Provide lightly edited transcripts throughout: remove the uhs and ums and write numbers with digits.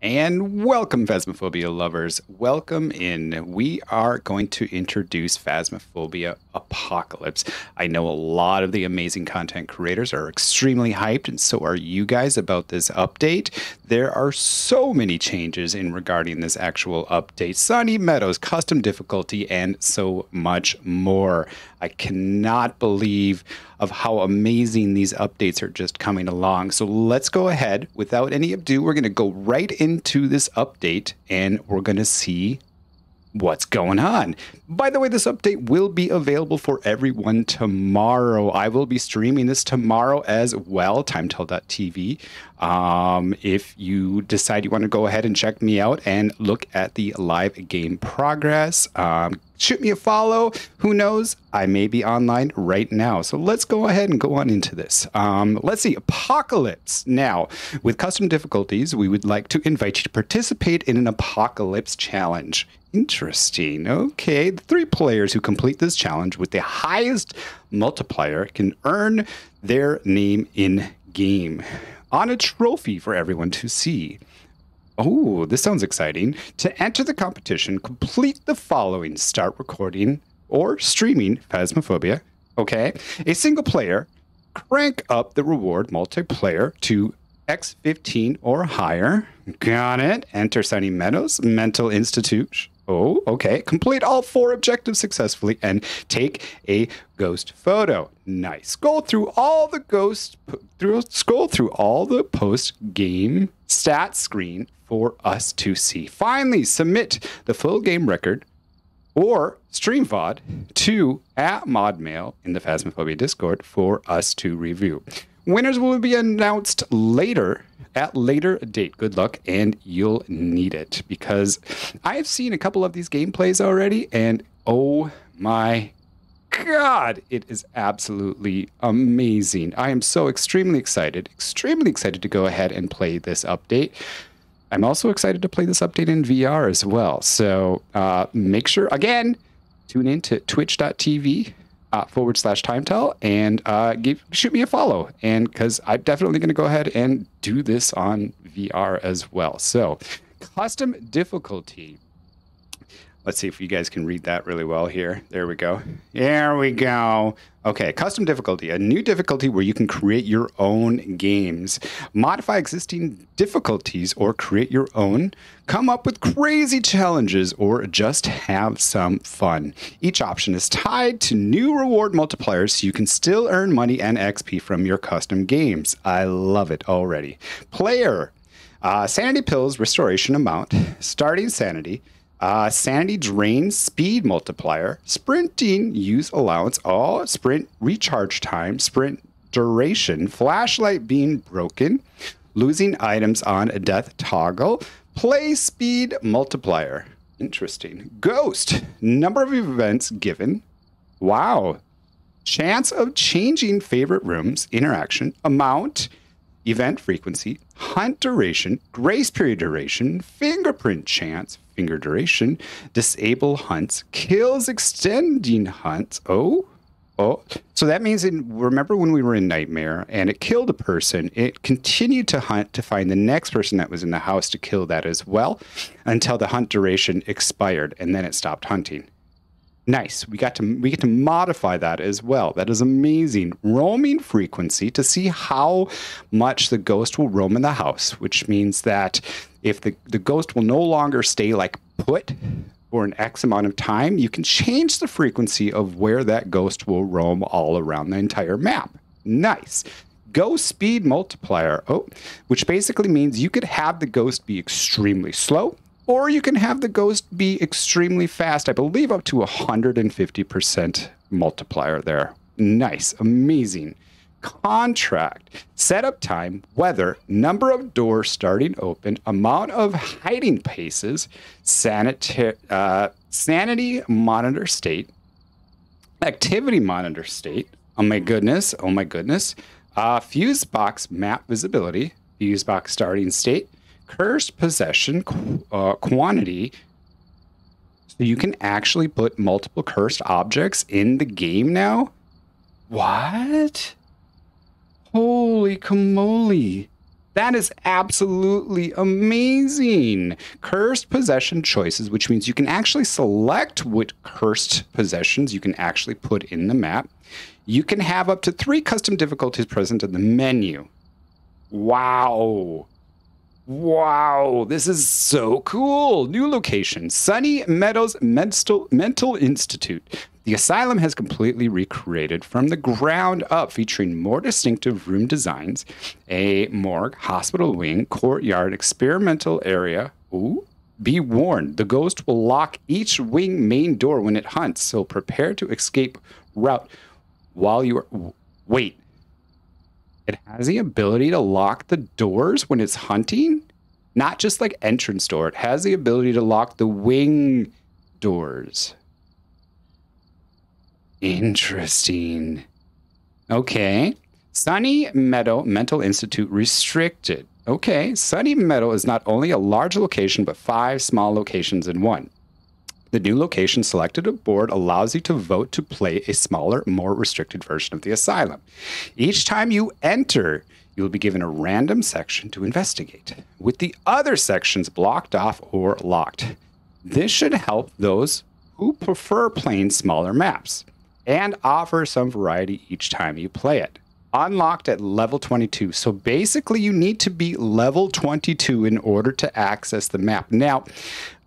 And welcome, Phasmophobia lovers. Welcome in. We are going to introduce Phasmophobia Apocalypse. I know a lot of the amazing content creators are extremely hyped, and so are you guys about this update. There are so many changes in regarding this actual update. Sunny Meadows, custom difficulty, and so much more. I cannot believe of how amazing these updates are just coming along. So let's go ahead. Without any ado, we're going to go right into this update and we're going to see what's going on. By the way, this update will be available for everyone tomorrow. I will be streaming this tomorrow as well, TimeTeLl.tv. If you decide you want to go ahead and check me out and look at the live game progress, shoot me a follow. Who knows? I may be online right now. So let's go ahead and go on into this. Let's see. Apocalypse. Now, with custom difficulties, we would like to invite you to participate in an Apocalypse challenge. Interesting. Okay. The 3 players who complete this challenge with the highest multiplier can earn their name in game on a trophy for everyone to see. Oh, this sounds exciting. To enter the competition, complete the following: start recording or streaming Phasmophobia. Okay. A single player, crank up the reward multiplayer to X15 or higher. Got it. Enter Sunny Meadows Mental Institute. Oh, okay. Complete all 4 objectives successfully and take a ghost photo. Nice. Scroll through all the post-game stat screen for us to see. Finally, submit the full game record or stream VOD to @ModMail in the Phasmophobia Discord for us to review. Winners will be announced later at later date. Good luck, and you'll need it, because I've seen a couple of these gameplays already, and oh my God, it is absolutely amazing. I am so extremely excited to go ahead and play this update. I'm also excited to play this update in VR as well. So make sure, again, tune in to twitch.tv /TimeTeLl and shoot me a follow. And because I'm definitely going to go ahead and do this on VR as well. So custom difficulty. Let's see if you guys can read that really well here. There we go. There we go. Okay, custom difficulty, a new difficulty where you can create your own games, modify existing difficulties or create your own, come up with crazy challenges, or just have some fun. Each option is tied to new reward multipliers so you can still earn money and XP from your custom games. I love it already. Player, sanity pills, restoration amount, starting sanity, sanity drain speed multiplier, sprinting use allowance, sprint recharge time, sprint duration, flashlight being broken, losing items on a death toggle, play speed multiplier. Interesting. Ghost, number of events given. Wow. Chance of changing favorite rooms, interaction, amount, event frequency, hunt duration, grace period duration, fingerprint chance, finger duration, disable hunts, kills extending hunts. Oh. So that means, remember when we were in Nightmare and it killed a person, it continued to hunt to find the next person that was in the house to kill that as well until the hunt duration expired, and then it stopped hunting. Nice. We get to modify that as well. That is amazing. Roaming frequency to see how much the ghost will roam in the house, which means that if the ghost will no longer stay like put for an X amount of time, you can change the frequency of where that ghost will roam all around the entire map. Nice. Ghost speed multiplier, which basically means you could have the ghost be extremely slow, or you can have the ghost be extremely fast. I believe up to 150% multiplier there. Nice. Amazing. Contract. Setup time, weather, number of doors starting open, amount of hiding paces, sanity monitor state, activity monitor state. Oh my goodness. Fuse box map visibility, fuse box starting state, cursed possession quantity. So you can actually put multiple cursed objects in the game now? What? Holy camole. That is absolutely amazing. Cursed possession choices, which means you can actually select what cursed possessions you can actually put in the map. You can have up to 3 custom difficulties present in the menu. Wow. Wow, this is so cool. New location, Sunny Meadows Mental Institute. The asylum has completely recreated from the ground up, featuring more distinctive room designs, a morgue, hospital wing, courtyard, experimental area. Ooh. Be warned, the ghost will lock each wing main door when it hunts, so prepare to escape route while you are... Wait. It has the ability to lock the doors when it's hunting? Not just like entrance door. It has the ability to lock the wing doors. Interesting. Okay. Sunny Meadow Mental Institute restricted. Okay. Sunny Meadow is not only a large location, but 5 small locations in one. The new location selected at board allows you to vote to play a smaller, more restricted version of the asylum. Each time you enter, you will be given a random section to investigate, with the other sections blocked off or locked. This should help those who prefer playing smaller maps, and offer some variety each time you play it. Unlocked at level 22. So basically you need to be level 22 in order to access the map. Now,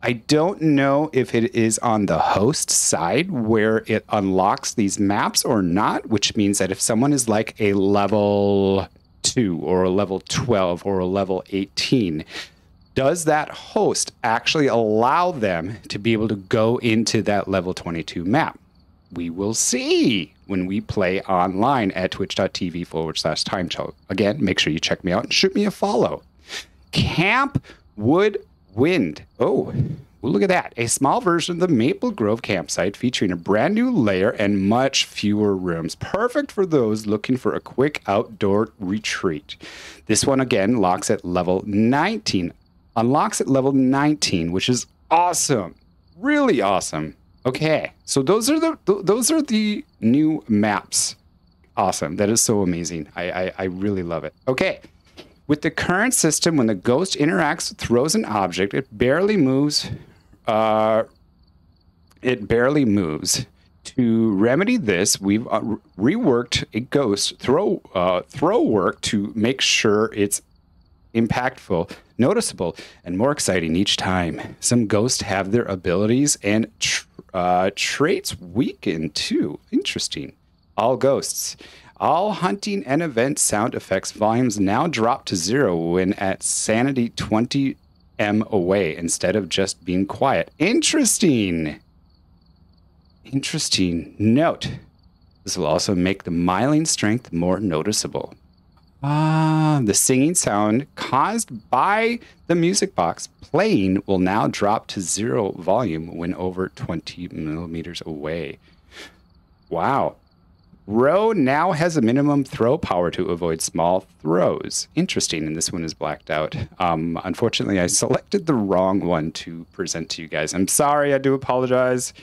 I don't know if it is on the host side where it unlocks these maps or not, which means that if someone is like a level 2 or a level 12 or a level 18, does that host actually allow them to be able to go into that level 22 map? We will see when we play online at twitch.tv/TimeTeLl. Again, make sure you check me out and shoot me a follow. Camp Woodwind. Oh, well, look at that. A small version of the Maple Grove campsite featuring a brand new layer and much fewer rooms. Perfect for those looking for a quick outdoor retreat. This one, again, locks at level 19. Unlocks at level 19, which is awesome. Really awesome. Okay, so those are the new maps. Awesome. That is so amazing. I really love it. Okay. With the current system, when the ghost interacts, throws an object, it barely moves. To remedy this, we've reworked a ghost throw work to make sure it's impactful, noticeable, and more exciting each time. Some ghosts have their abilities and traits weakened too. Interesting. All ghosts. All hunting and event sound effects volumes now drop to 0 when at sanity 20 m away instead of just being quiet. Interesting. Interesting. Note. This will also make the myling strength more noticeable. The singing sound caused by the music box playing will now drop to 0 volume when over 20 millimeters away. Wow. Row now has a minimum throw power to avoid small throws. Interesting, and this one is blacked out. Unfortunately, I selected the wrong one to present to you guys. I'm sorry, I do apologize.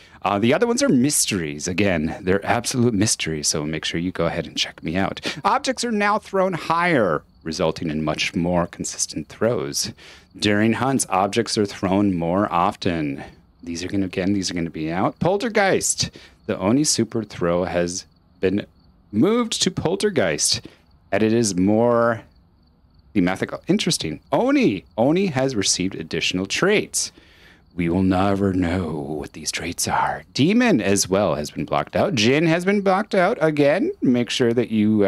The other ones are mysteries. Again, they're absolute mysteries, so make sure you go ahead and check me out. Objects are now thrown higher, resulting in much more consistent throws. During hunts, objects are thrown more often. These are going to be out. Poltergeist. The Oni super throw has been moved to Poltergeist, and it is more thematical. Interesting. Oni has received additional traits. We will never know what these traits are. Demon as well has been blocked out. Jinn has been blocked out. Again, make sure that you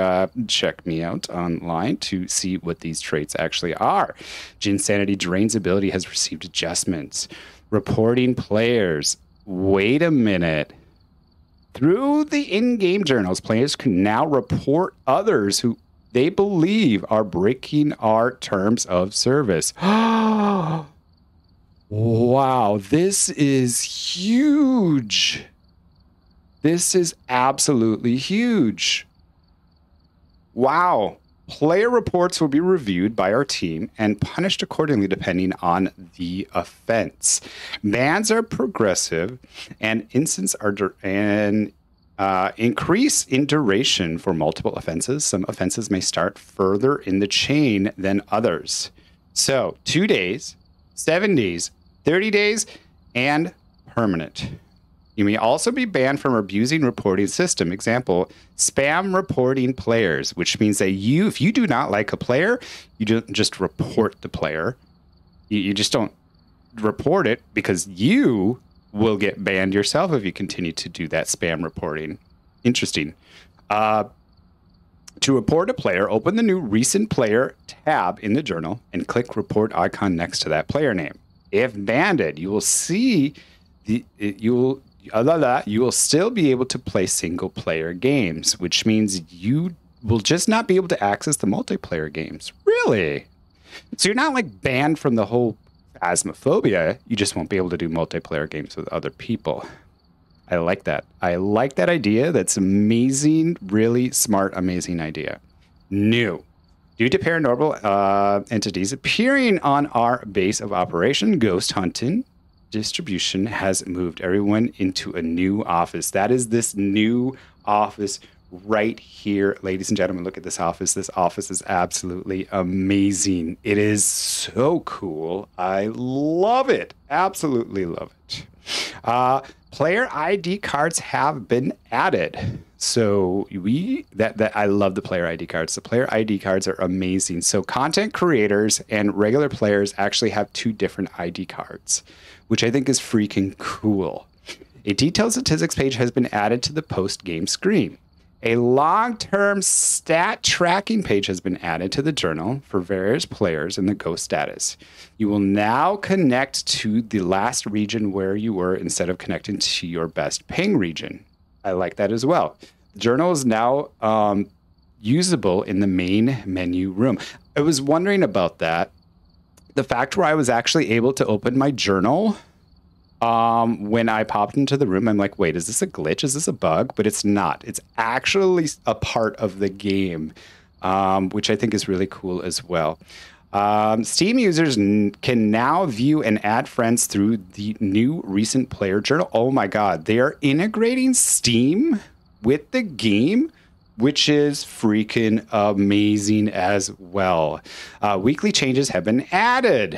check me out online to see what these traits actually are. Jinn Sanity Drain's ability has received adjustments. Reporting players. Wait a minute. Through the in-game journals, players can now report others who they believe are breaking our terms of service. Wow, this is huge. This is absolutely huge. Wow. Player reports will be reviewed by our team and punished accordingly depending on the offense. Bans are progressive and Increase in duration for multiple offenses. Some offenses may start further in the chain than others. So 2 days, 7 days, 30 days, and permanent. You may also be banned from abusing reporting system. Example, spam reporting players, which means that if you do not like a player, you don't just report the player. You just don't report it, because you will get banned yourself if you continue to do that spam reporting. Interesting. To report a player, open the new recent player tab in the journal and click report icon next to that player name. If banned, you will see you will still be able to play single player games, which means you will just not be able to access the multiplayer games. Really? So you're not like banned from the whole Phasmophobia, you just won't be able to do multiplayer games with other people. I like that. I like that idea. That's amazing, really smart, amazing idea. New. Due to paranormal entities appearing on our base of operation, ghost hunting distribution has moved everyone into a new office. That is this new office right here. Ladies and gentlemen, look at this office. This office is absolutely amazing. It is so cool. I love it. Absolutely love it. Player ID cards have been added. So I love the player ID cards. The player ID cards are amazing. So content creators and regular players actually have 2 different ID cards, which I think is freaking cool. A detailed statistics page has been added to the post-game screen. A long-term stat tracking page has been added to the journal for various players in the ghost status. You will now connect to the last region where you were instead of connecting to your best ping region. I like that as well. The journal is now usable in the main menu room. I was wondering about that. The fact where I was actually able to open my journal when I popped into the room, I'm like, wait, is this a glitch? Is this a bug? But it's not. It's actually a part of the game, which I think is really cool as well. Steam users can now view and add friends through the new recent player journal. Oh my God, they are integrating Steam with the game, which is freaking amazing as well. Weekly changes have been added.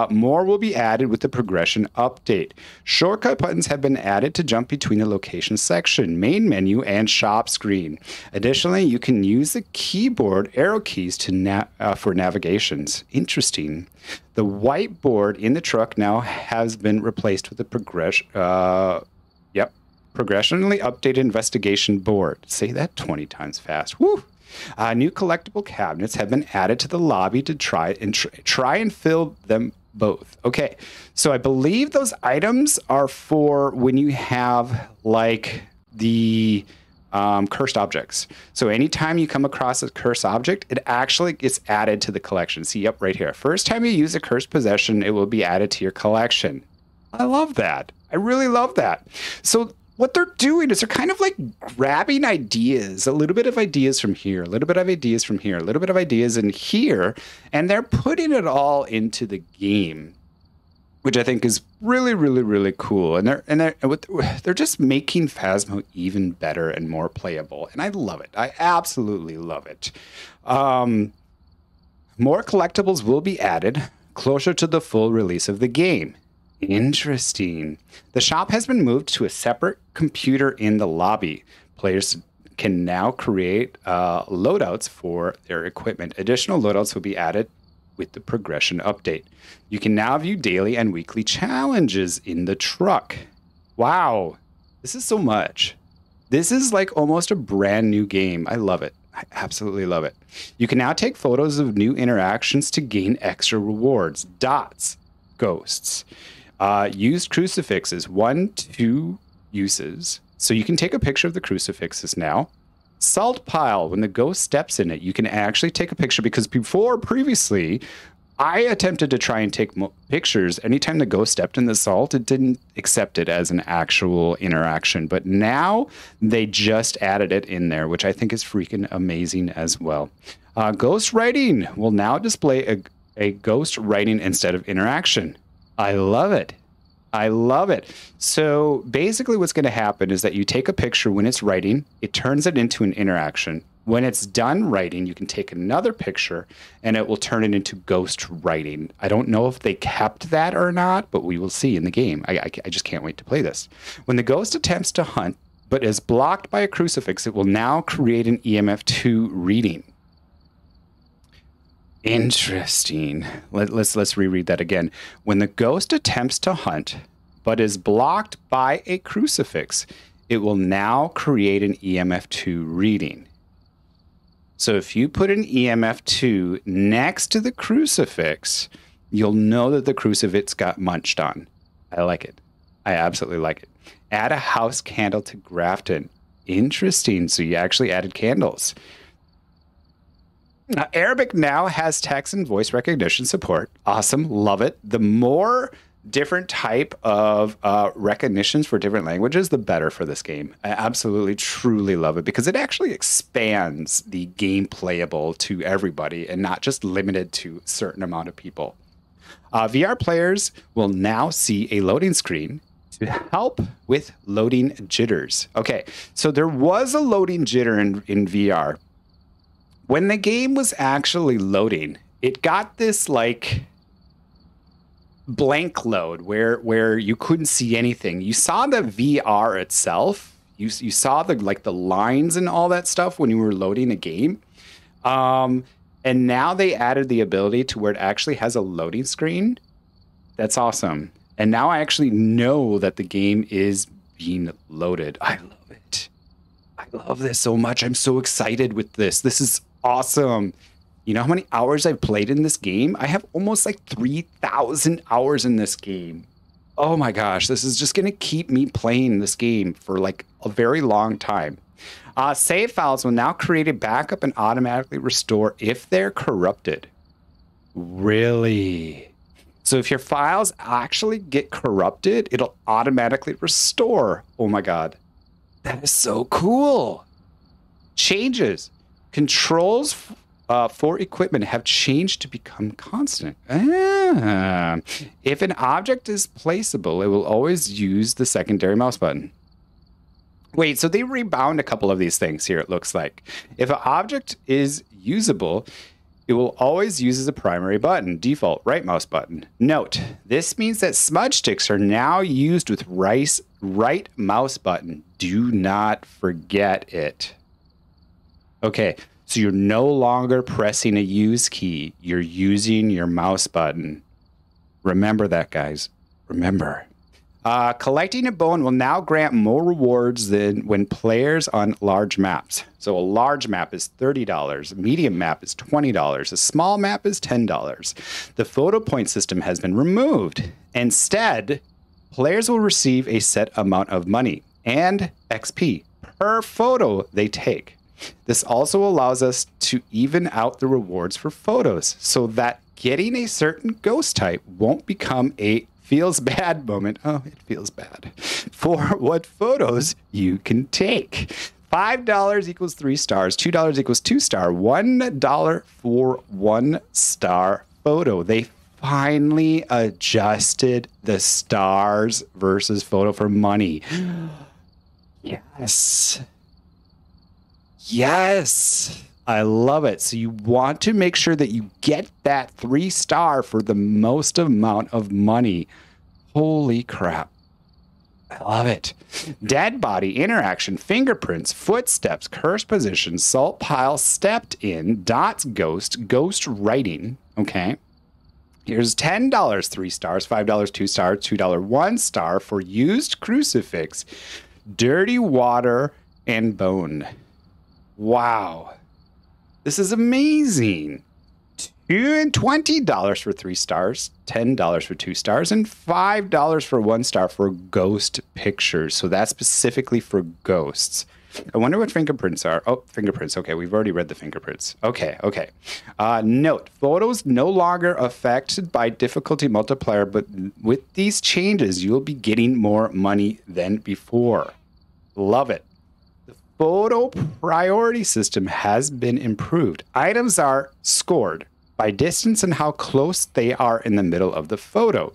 More will be added with the progression update. Shortcut buttons have been added to jump between the location section, main menu, and shop screen. Additionally, you can use the keyboard arrow keys for navigations. Interesting. The whiteboard in the truck now has been replaced with the progressionally updated investigation board. Say that 20 times fast. Woo! New collectible cabinets have been added to the lobby to try and fill them both. Okay, so I believe those items are for when you have like the cursed objects. So anytime you come across a cursed object, it actually gets added to the collection. See, yep, right here. First time you use a cursed possession, it will be added to your collection. I love that. I really love that. So what they're doing is they're kind of like grabbing ideas, a little bit of ideas from here, a little bit of ideas from here, a little bit of ideas in here, and they're putting it all into the game, which I think is really, really, really cool. And they're just making Phasmo even better and more playable, and I love it. I absolutely love it. More collectibles will be added closer to the full release of the game. Interesting. The shop has been moved to a separate computer in the lobby. Players can now create loadouts for their equipment. Additional loadouts will be added with the progression update. You can now view daily and weekly challenges in the truck. Wow. This is so much. This is like almost a brand new game. I love it. I absolutely love it. You can now take photos of new interactions to gain extra rewards. Dots. Ghosts. Used crucifixes, 1-2 uses. So you can take a picture of the crucifixes now. Salt pile, when the ghost steps in it, you can actually take a picture, because previously, I attempted to try and take pictures. Anytime the ghost stepped in the salt, it didn't accept it as an actual interaction. But now they just added it in there, which I think is freaking amazing as well. Ghost writing will now display a ghost writing instead of interaction. I love it. I love it. So basically what's going to happen is that you take a picture when it's writing, it turns it into an interaction. When it's done writing, you can take another picture and it will turn it into ghost writing. I don't know if they kept that or not, but we will see in the game. I just can't wait to play this. When the ghost attempts to hunt, but is blocked by a crucifix, it will now create an EMF2 reading. Interesting. Let's reread that again. When the ghost attempts to hunt, but is blocked by a crucifix, it will now create an EMF2 reading. So if you put an EMF2 next to the crucifix, you'll know that the crucifix got munched on. I like it. I absolutely like it. Add a house candle to Grafton. Interesting. So you actually added candles. Arabic now has text and voice recognition support. Awesome. Love it. The more different type of recognitions for different languages, the better for this game. I absolutely, truly love it because it actually expands the game playable to everybody and not just limited to a certain amount of people. VR players will now see a loading screen to help with loading jitters. Okay, so there was a loading jitter in VR. When the game was actually loading, it got this like blank load where you couldn't see anything. You saw the VR itself. You saw the lines and all that stuff when you were loading a game. And now they added the ability to where it actually has a loading screen. That's awesome. And now I actually know that the game is being loaded. I love it. I love this so much. I'm so excited with this. This is awesome. You know how many hours I've played in this game? I have almost like 3,000 hours in this game. Oh my gosh, this is just going to keep me playing this game for like a very long time. Save files will now create a backup and automatically restore if they're corrupted. Really? So if your files actually get corrupted, it'll automatically restore. Oh my God. That is so cool. Changes. Controls for equipment have changed to become constant. If an object is placeable, it will always use the secondary mouse button. Wait, so they rebound a couple of these things here, it looks like. If an object is usable, it will always use as a primary button, default right mouse button. Note, this means that smudge sticks are now used with right mouse button. Do not forget it. Okay, so you're no longer pressing a use key. You're using your mouse button. Remember that, guys. Remember. Collecting a bone will now grant more rewards than when players on large maps. So a large map is $30. A medium map is $20. A small map is $10. The photo point system has been removed. Instead, players will receive a set amount of money and XP per photo they take. This also allows us to even out the rewards for photos so that getting a certain ghost type won't become a feels bad moment. Oh, it feels bad. For what photos you can take. $5 equals 3 stars. $2 equals 2 star. $1 for 1 star photo. They finally adjusted the stars versus photo for money. Yes. Yes. I love it. So you want to make sure that you get that 3 star for the most amount of money. Holy crap. I love it. Dead body interaction, fingerprints, footsteps, cursed position, salt pile, stepped in, dots, ghost writing. Okay. Here's $10, 3 stars, $5, 2 stars, $2, 1 star for used crucifix, dirty water, and bone. Wow. This is amazing. $20 for 3 stars, $10 for 2 stars, and $5 for 1 star for ghost pictures. So that's specifically for ghosts. I wonder what fingerprints are. Oh, fingerprints. Okay, we've already read the fingerprints. Okay. Note, photos no longer affected by difficulty multiplier, but with these changes, you'll be getting more money than before. Love it. The photo priority system has been improved. Items are scored by distance and how close they are in the middle of the photo.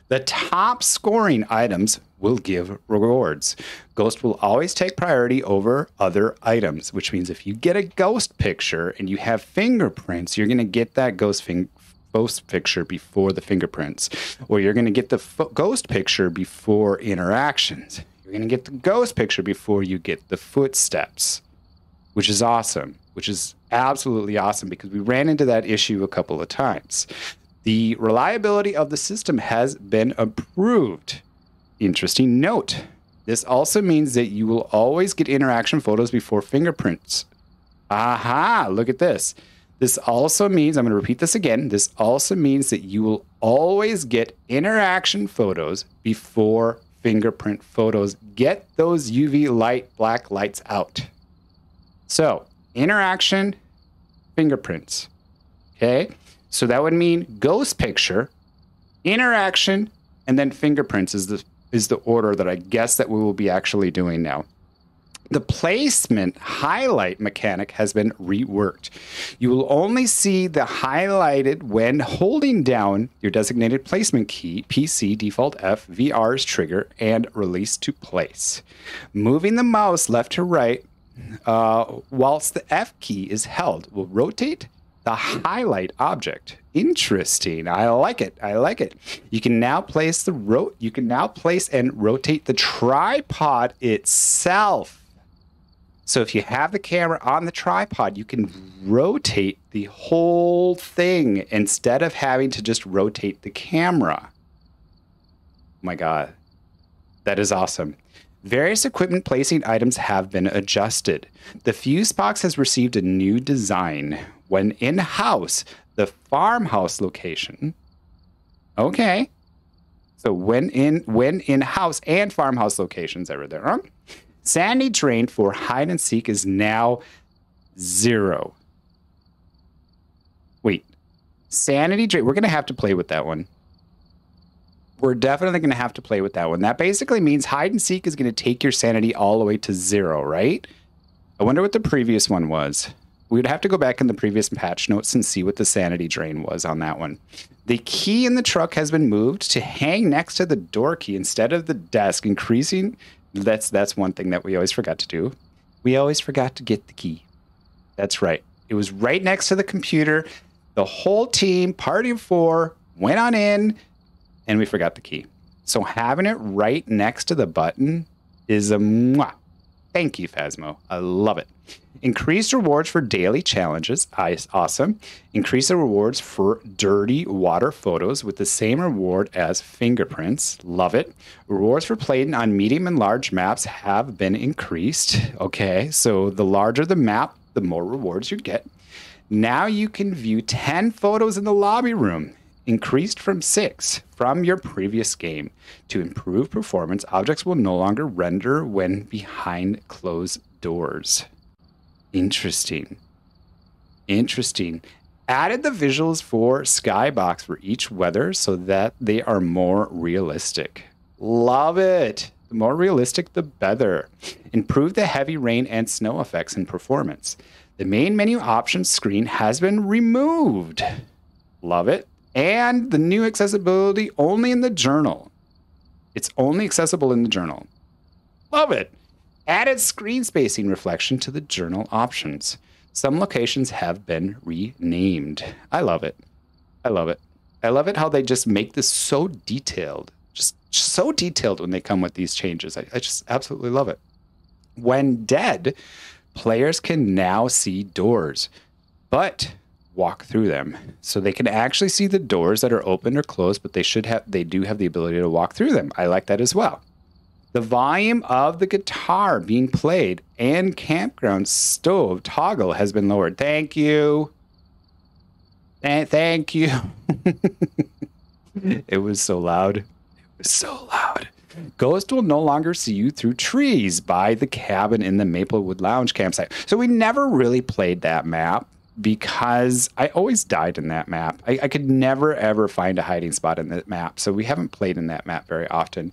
The top scoring items will give rewards. Ghost will always take priority over other items, which means if you get a ghost picture and you have fingerprints, you're going to get that ghost picture before the fingerprints, or you're going to get the ghost picture before interactions. You're going to get the ghost picture before you get the footsteps, which is awesome, which is absolutely awesome because we ran into that issue a couple of times. The reliability of the system has been approved. Interesting note. This also means that you will always get interaction photos before fingerprints. Aha, look at this. This also means, I'm going to repeat this again. This also means that you will always get interaction photos before fingerprint photos. Get those UV light, black lights out. So, interaction, fingerprints. Okay? So that would mean ghost picture, interaction, and then fingerprints is the order that I guess that we will be actually doing now. The placement highlight mechanic has been reworked. You will only see the highlighted when holding down your designated placement key, PC, Default F, VR's trigger, and release to place. Moving the mouse left to right whilst the F key is held will rotate the highlight object. Interesting. I like it. I like it. You can now place and rotate the tripod itself. So if you have the camera on the tripod, you can rotate the whole thing instead of having to just rotate the camera. Oh my God. That is awesome. Various equipment placing items have been adjusted. The fuse box has received a new design. When in-house, the farmhouse location. Okay. So when in-house and farmhouse locations are there. Huh? Sanity drain for hide and seek is now 0. Wait. Sanity drain. We're going to have to play with that one. We're definitely going to have to play with that one. That basically means hide and seek is going to take your sanity all the way to 0, right? I wonder what the previous one was. We would have to go back in the previous patch notes and see what the sanity drain was on that one. The key in the truck has been moved to hang next to the door key instead of the desk, increasing... That's one thing that we always forgot to do. We always forgot to get the key. That's right. It was right next to the computer. The whole team, party of 4, went on in, and we forgot the key. So having it right next to the button is a mwah. Thank you, Phasmo. I love it. Increased rewards for daily challenges. Awesome. Increase the rewards for dirty water photos with the same reward as fingerprints. Love it. Rewards for playing on medium and large maps have been increased. Okay, so the larger the map, the more rewards you get. Now you can view 10 photos in the lobby room. Increased from 6 from your previous game. To improve performance, objects will no longer render when behind closed doors. Interesting. Interesting. Added the visuals for skybox for each weather so that they are more realistic. Love it. The more realistic, the better. Improve the heavy rain and snow effects in performance. The main menu options screen has been removed. Love it. And the new accessibility only in the journal. It's only accessible in the journal. Love it. Added screen spacing reflection to the journal options. Some locations have been renamed. I love it. I love it. I love it how they just make this so detailed. Just so detailed when they come with these changes. I just absolutely love it. When dead, players can now see doors, but walk through them. So they can actually see the doors that are open or closed, but they do have the ability to walk through them. I like that as well. The volume of the guitar being played and campground stove toggle has been lowered. Thank you. Thank you. It was so loud. It was so loud. Ghost will no longer see you through trees by the cabin in the Maplewood Lounge campsite. So we never really played that map because I always died in that map. I could never, ever find a hiding spot in that map. So we haven't played in that map very often.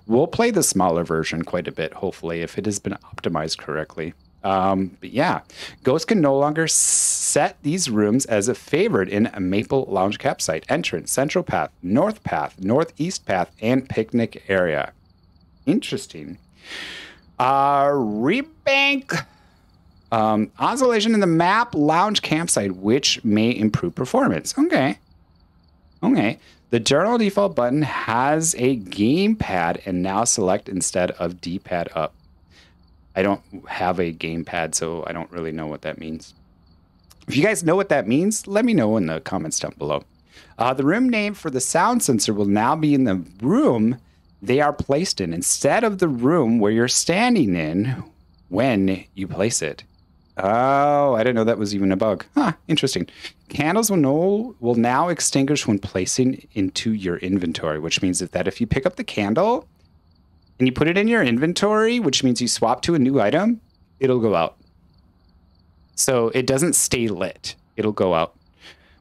We'll play the smaller version quite a bit, hopefully, if it has been optimized correctly. But yeah, ghosts can no longer set these rooms as a favorite in a Maple Lounge campsite. Entrance, central path, northeast path, and picnic area. Interesting. Rebank oscillation in the map lounge campsite, which may improve performance. Okay. The journal default button has a gamepad and now select instead of D-pad up. I don't have a gamepad, so I don't really know what that means. If you guys know what that means, let me know in the comments down below. The room name for the sound sensor will now be in the room they are placed in instead of the room where you're standing in when you place it. Oh, I didn't know that was even a bug. Huh, interesting. Candles will now extinguish when placing into your inventory, which means that if you pick up the candle and you put it in your inventory, which means you swap to a new item, it'll go out. So it doesn't stay lit. It'll go out,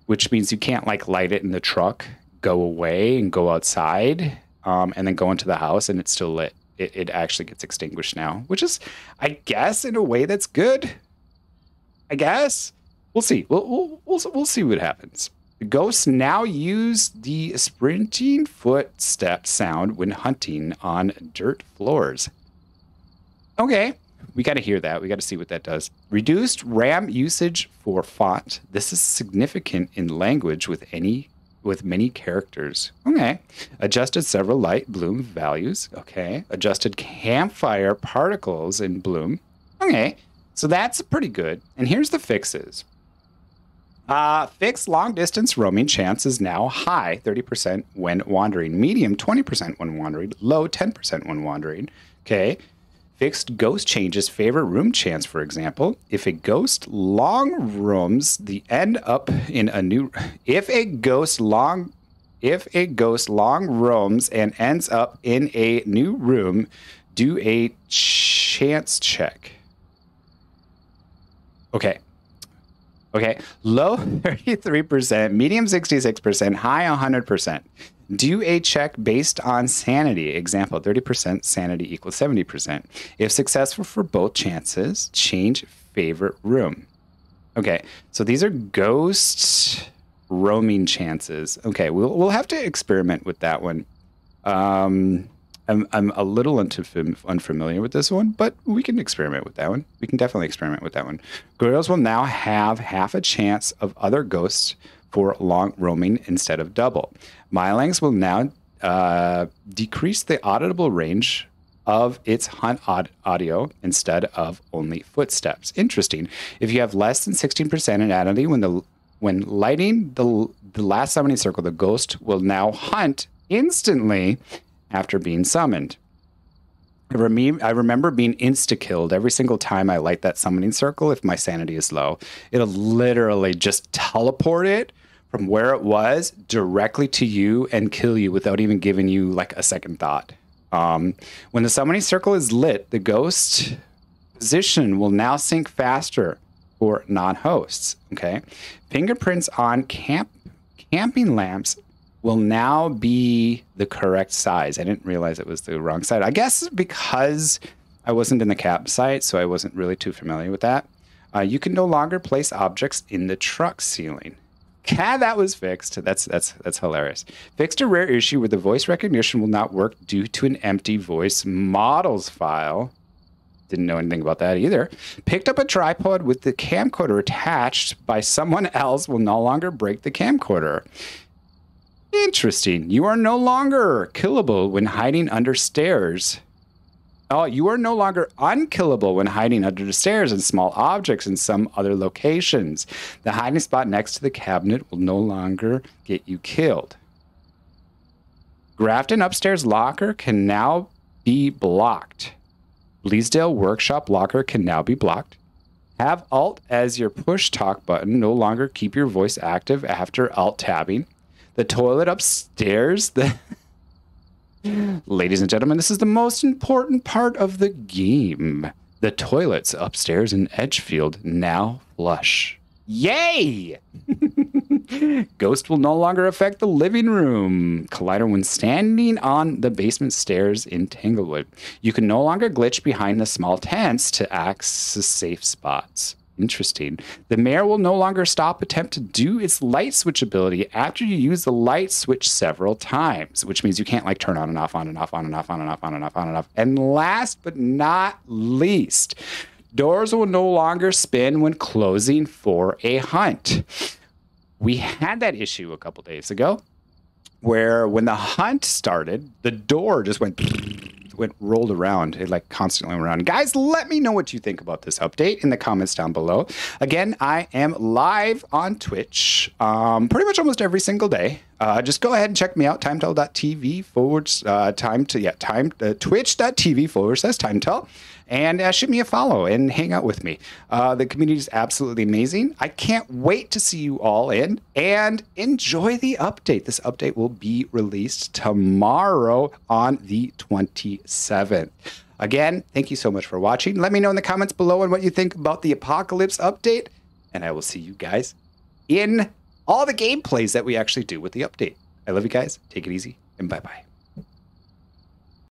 which means you can't like light it in the truck, go away and go outside, and then go into the house and it's still lit. It actually gets extinguished now, which is, I guess, in a way that's good. I guess. We'll see. We'll see what happens. The ghosts now use the sprinting footstep sound when hunting on dirt floors. Okay, we got to hear that. We got to see what that does. Reduced RAM usage for font. This is significant in language with many characters. Okay. Adjusted several light bloom values. Okay. Adjusted campfire particles in bloom. Okay. So that's pretty good. And here's the fixes. Fixed long distance roaming chance is now high, 30% when wandering, medium 20% when wandering, low 10% when wandering. Okay. Fixed ghost changes favorite room chance, for example. If a ghost long roams the end up in a new if a ghost long roams and ends up in a new room, do a chance check. Okay. Low 33%, medium 66%, high 100%. Do a check based on sanity. Example, 30% sanity equals 70%. If successful for both chances, change favorite room. Okay, so these are ghost roaming chances. Okay, we'll have to experiment with that one. I'm a little unfamiliar with this one, but we can experiment with that one. We can definitely experiment with that one. Girls will now have half a chance of other ghosts for long roaming instead of double. Mylangs will now decrease the auditable range of its hunt audio instead of only footsteps. Interesting. If you have less than 16% insanity when lighting the last summoning circle, the ghost will now hunt instantly after being summoned. I remember being insta-killed every single time I light that summoning circle if my sanity is low. It'll literally just teleport it from where it was directly to you and kill you without even giving you like a second thought. When the summoning circle is lit, the ghost position will now sync faster for non-hosts. Okay, fingerprints on camping lamps will now be the correct size. I didn't realize it was the wrong side. I guess because I wasn't in the campsite, so I wasn't really too familiar with that. You can no longer place objects in the truck ceiling. That was fixed. That's hilarious. Fixed a rare issue where the voice recognition will not work due to an empty voice models file. Didn't know anything about that either. Picked up a tripod with the camcorder attached by someone else will no longer break the camcorder. Interesting. You are no longer killable when hiding under stairs. Oh, you are no longer unkillable when hiding under the stairs and small objects in some other locations. The hiding spot next to the cabinet will no longer get you killed. Grafton upstairs locker can now be blocked. Bleasdale workshop locker can now be blocked. Have Alt as your push talk button. No longer keep your voice active after Alt tabbing. The toilet upstairs. Ladies and gentlemen, this is the most important part of the game. The toilets upstairs in Edgefield now flush. Yay! Ghost will no longer affect the living room. Collider when standing on the basement stairs in Tanglewood. You can no longer glitch behind the small tents to access safe spots. Interesting. The mayor will no longer stop attempt to do its light switch ability after you use the light switch several times, which means you can't like turn on and off, on and off, on and off, on and off, on and off, on and off. And last but not least, doors will no longer spin when closing for a hunt. We had that issue a couple days ago where when the hunt started, the door just went rolled around. It like constantly went around. Guys, let me know what you think about this update in the comments down below. Again, I am live on Twitch pretty much almost every single day. Just go ahead and check me out, TimeTeLl.tv twitch.tv/TimeTeLl, and shoot me a follow and hang out with me. The community is absolutely amazing. I can't wait to see you all in and enjoy the update. This update will be released tomorrow on the 27th. Again, thank you so much for watching. Let me know in the comments below on what you think about the Apocalypse update, and I will see you guys in all the gameplays that we actually do with the update. I love you guys. Take it easy, and bye-bye.